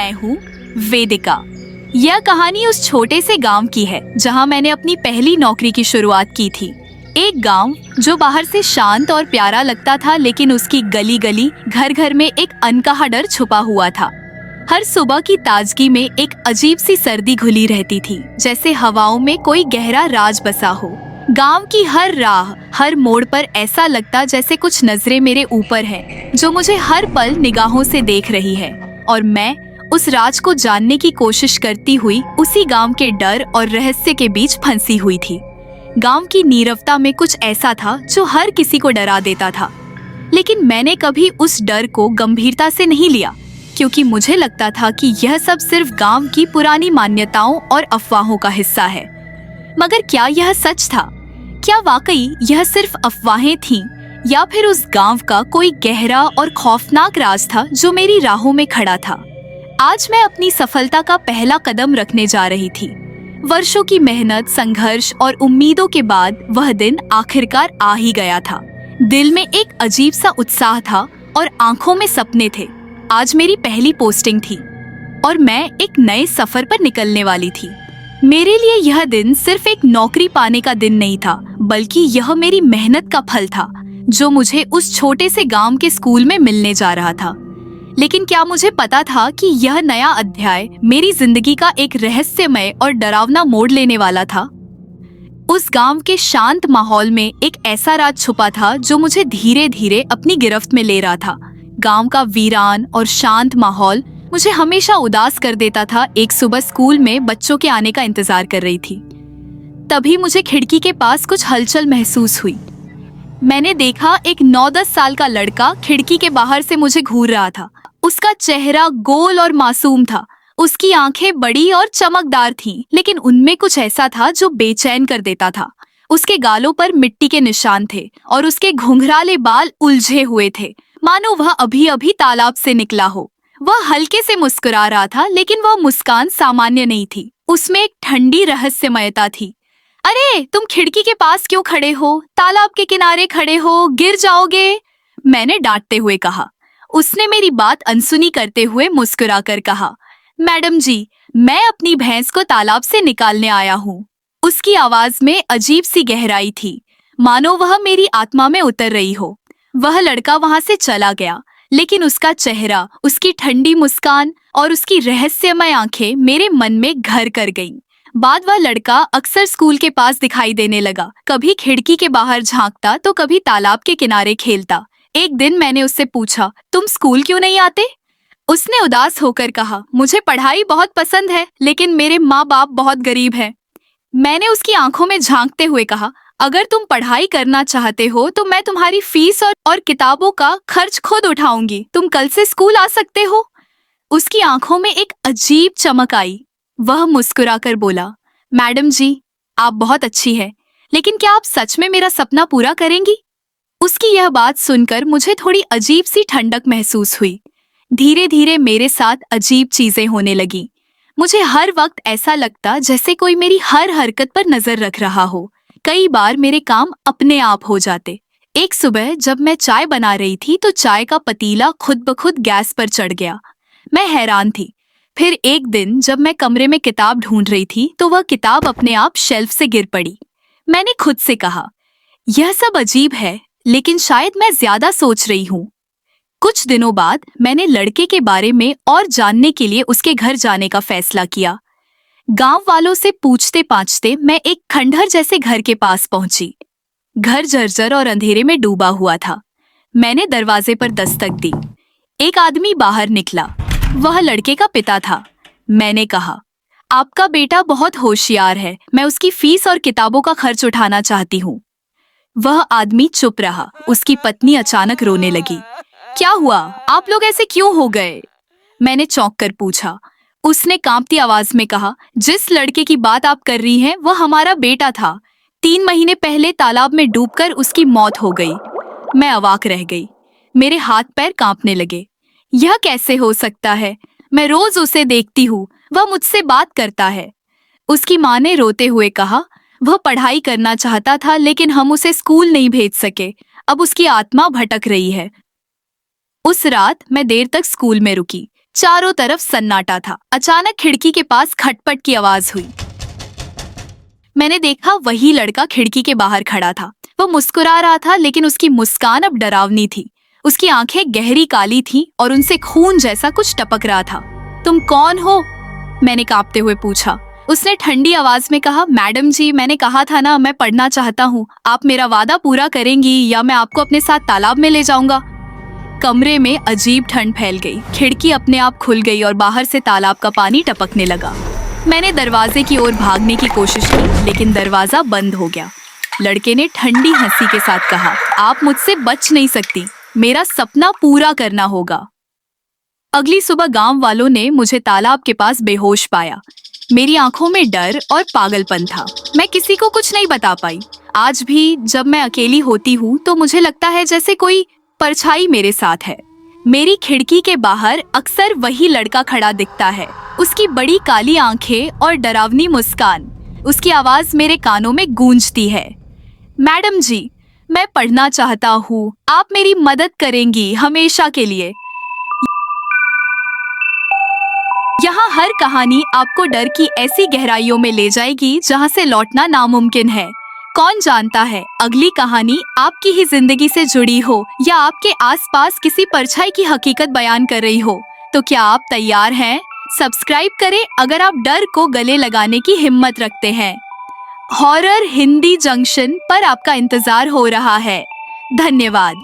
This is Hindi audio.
मैं हूँ वेदिका। यह कहानी उस छोटे से गांव की है जहां मैंने अपनी पहली नौकरी की शुरुआत की थी। एक गांव जो बाहर से शांत और प्यारा लगता था, लेकिन उसकी गली गली, घर घर में एक अनकहा डर छुपा हुआ था। हर सुबह की ताजगी में एक अजीब सी सर्दी घुली रहती थी, जैसे हवाओं में कोई गहरा राज बसा हो। गांव की हर राह, हर मोड़ पर ऐसा लगता जैसे कुछ नजरें मेरे ऊपर हैं, जो मुझे हर पल निगाहों से देख रही है, और मैं उस राज को जानने की कोशिश करती हुई उसी गांव के डर और रहस्य के बीच फंसी हुई थी। गांव की नीरवता में कुछ ऐसा था जो हर किसी को डरा देता था, लेकिन मैंने कभी उस डर को गंभीरता से नहीं लिया, क्योंकि मुझे लगता था कि यह सब सिर्फ गांव की पुरानी मान्यताओं और अफवाहों का हिस्सा है। मगर क्या यह सच था? क्या वाकई यह सिर्फ अफवाहें थीं, या फिर उस गांव का कोई गहरा और खौफनाक राज था जो मेरी राहों में खड़ा था? आज मैं अपनी सफलता का पहला कदम रखने जा रही थी। वर्षों की मेहनत, संघर्ष और उम्मीदों के बाद वह दिन आखिरकार आ ही गया था। दिल में एक अजीब सा उत्साह था और आंखों में सपने थे। आज मेरी पहली पोस्टिंग थी और मैं एक नए सफर पर निकलने वाली थी। मेरे लिए यह दिन सिर्फ एक नौकरी पाने का दिन नहीं था, बल्कि यह मेरी मेहनत का फल था, जो मुझे उस छोटे से गांव के स्कूल में मिलने जा रहा था। लेकिन क्या मुझे पता था कि यह नया अध्याय मेरी जिंदगी का एक रहस्यमय और डरावना मोड़ लेने वाला था? उस गांव के शांत माहौल में एक ऐसा राज छुपा था जो मुझे धीरे धीरे अपनी गिरफ्त में ले रहा था। गांव का वीरान और शांत माहौल मुझे हमेशा उदास कर देता था। एक सुबह स्कूल में बच्चों के आने का इंतजार कर रही थी, तभी मुझे खिड़की के पास कुछ हलचल महसूस हुई। मैंने देखा एक 9-10 साल का लड़का खिड़की के बाहर से मुझे घूर रहा था। उसका चेहरा गोल और मासूम था। उसकी आंखें बड़ी और चमकदार थीं, लेकिन उनमें कुछ ऐसा था जो बेचैन कर देता था। उसके गालों पर मिट्टी के निशान थे और उसके घुंघराले बाल उलझे हुए थे, मानो वह अभी अभी तालाब से निकला हो। वह हल्के से मुस्कुरा रहा था, लेकिन वह मुस्कान सामान्य नहीं थी। उसमें एक ठंडी रहस्यमयता थी। अरे, तुम खिड़की के पास क्यों खड़े हो? तालाब के किनारे खड़े हो, गिर जाओगे, मैंने डांटते हुए कहा। उसने मेरी बात अनसुनी करते हुए मुस्कुराकर कहा, मैडम जी, मैं अपनी भैंस को तालाब से निकालने आया हूँ। उसकी आवाज में अजीब सी गहराई थी, मानो वह मेरी आत्मा में उतर रही हो। वह लड़का वहां से चला गया, लेकिन उसका चेहरा, उसकी ठंडी मुस्कान और उसकी रहस्यमय आंखें मेरे मन में घर कर गईं। बाद वह लड़का अक्सर स्कूल के पास दिखाई देने लगा। कभी खिड़की के बाहर झांकता तो कभी तालाब के किनारे खेलता। एक दिन मैंने उससे पूछा, तुम स्कूल क्यों नहीं आते? उसने उदास होकर कहा, मुझे पढ़ाई बहुत पसंद है, लेकिन मेरे माँ बाप बहुत गरीब हैं। मैंने उसकी आंखों में झांकते हुए कहा, अगर तुम पढ़ाई करना चाहते हो तो मैं तुम्हारी फीस और किताबों का खर्च खुद उठाऊंगी। तुम कल से स्कूल आ सकते हो। उसकी आंखों में एक अजीब चमक आई। वह मुस्कुराकर बोला, मैडम जी, आप बहुत अच्छी हैं, लेकिन क्या आप सच में मेरा सपना पूरा करेंगी? उसकी यह बात सुनकर मुझे थोड़ी अजीब सी ठंडक महसूस हुई। धीरे धीरे मेरे साथ अजीब चीजें होने लगी। मुझे हर वक्त ऐसा लगता जैसे कोई मेरी हर हरकत पर नजर रख रहा हो। कई बार मेरे काम अपने आप हो जाते। एक सुबह जब मैं चाय बना रही थी तो चाय का पतीला खुद ब खुद गैस पर चढ़ गया। मैं हैरान थी। फिर एक दिन जब मैं कमरे में किताब ढूंढ रही थी तो वह किताब अपने आप शेल्फ से गिर पड़ी। मैंने खुद से कहा, यह सब अजीब है, लेकिन शायद मैं ज्यादा सोच रही हूँ। कुछ दिनों बाद मैंने लड़के के बारे में और जानने के लिए उसके घर जाने का फैसला किया। गांव वालों से पूछते पाछते मैं एक खंडहर जैसे घर के पास पहुंची। घर जर्जर और अंधेरे में डूबा हुआ था। मैंने दरवाजे पर दस्तक दी। एक आदमी बाहर निकला। वह लड़के का पिता था। मैंने कहा, आपका बेटा बहुत होशियार है, मैं उसकी फीस और किताबों का खर्च उठाना चाहती हूँ। वह आदमी चुप रहा। उसकी पत्नी अचानक रोने लगी। क्या हुआ? आप लोग ऐसे क्यों हो गए? मैंने चौंक कर पूछा। उसने कांपती आवाज में कहा, जिस लड़के की बात आप कर रही हैं वह हमारा बेटा था। 3 महीने पहले तालाब में डूबकर उसकी मौत हो गई। मैं अवाक रह गई। मेरे हाथ पैर कांपने लगे। यह कैसे हो सकता है? मैं रोज उसे देखती हूँ, वह मुझसे बात करता है। उसकी माँ ने रोते हुए कहा, वह पढ़ाई करना चाहता था, लेकिन हम उसे स्कूल नहीं भेज सके। अब उसकी आत्मा भटक रही है। उस रात मैं देर तक स्कूल में रुकी। चारों तरफ सन्नाटा था। अचानक खिड़की के पास खटपट की आवाज हुई। मैंने देखा वही लड़का खिड़की के बाहर खड़ा था। वो मुस्कुरा रहा था, लेकिन उसकी मुस्कान अब डरावनी थी। उसकी आंखें गहरी काली थीं और उनसे खून जैसा कुछ टपक रहा था। तुम कौन हो? मैंने कांपते हुए पूछा। उसने ठंडी आवाज में कहा, मैडम जी, मैंने कहा था ना, मैं पढ़ना चाहता हूँ। आप मेरा वादा पूरा करेंगी या मैं आपको अपने साथ तालाब में ले जाऊंगा। कमरे में अजीब ठंड फैल गई। खिड़की अपने आप खुल गई और बाहर से तालाब का पानी टपकने लगा। मैंने दरवाजे की ओर भागने की कोशिश की, लेकिन दरवाजा बंद हो गया। लड़के ने ठंडी हंसी के साथ कहा, आप मुझसे बच नहीं सकती, मेरा सपना पूरा करना होगा। अगली सुबह गांव वालों ने मुझे तालाब के पास बेहोश पाया। मेरी आंखों में डर और पागलपन था। मैं किसी को कुछ नहीं बता पाई। आज भी जब मैं अकेली होती हूँ तो मुझे लगता है जैसे कोई परछाई मेरे साथ है। मेरी खिड़की के बाहर अक्सर वही लड़का खड़ा दिखता है। उसकी बड़ी काली आंखें और डरावनी मुस्कान। उसकी आवाज मेरे कानों में गूंजती है, मैडम जी, मैं पढ़ना चाहता हूँ, आप मेरी मदद करेंगी हमेशा के लिए। यहाँ हर कहानी आपको डर की ऐसी गहराइयों में ले जाएगी जहाँ से लौटना नामुमकिन है। कौन जानता है अगली कहानी आपकी ही जिंदगी से जुड़ी हो या आपके आसपास किसी परछाई की हकीकत बयान कर रही हो। तो क्या आप तैयार हैं? सब्सक्राइब करें अगर आप डर को गले लगाने की हिम्मत रखते हैं। हॉरर हिंदी जंक्शन पर आपका इंतजार हो रहा है। धन्यवाद।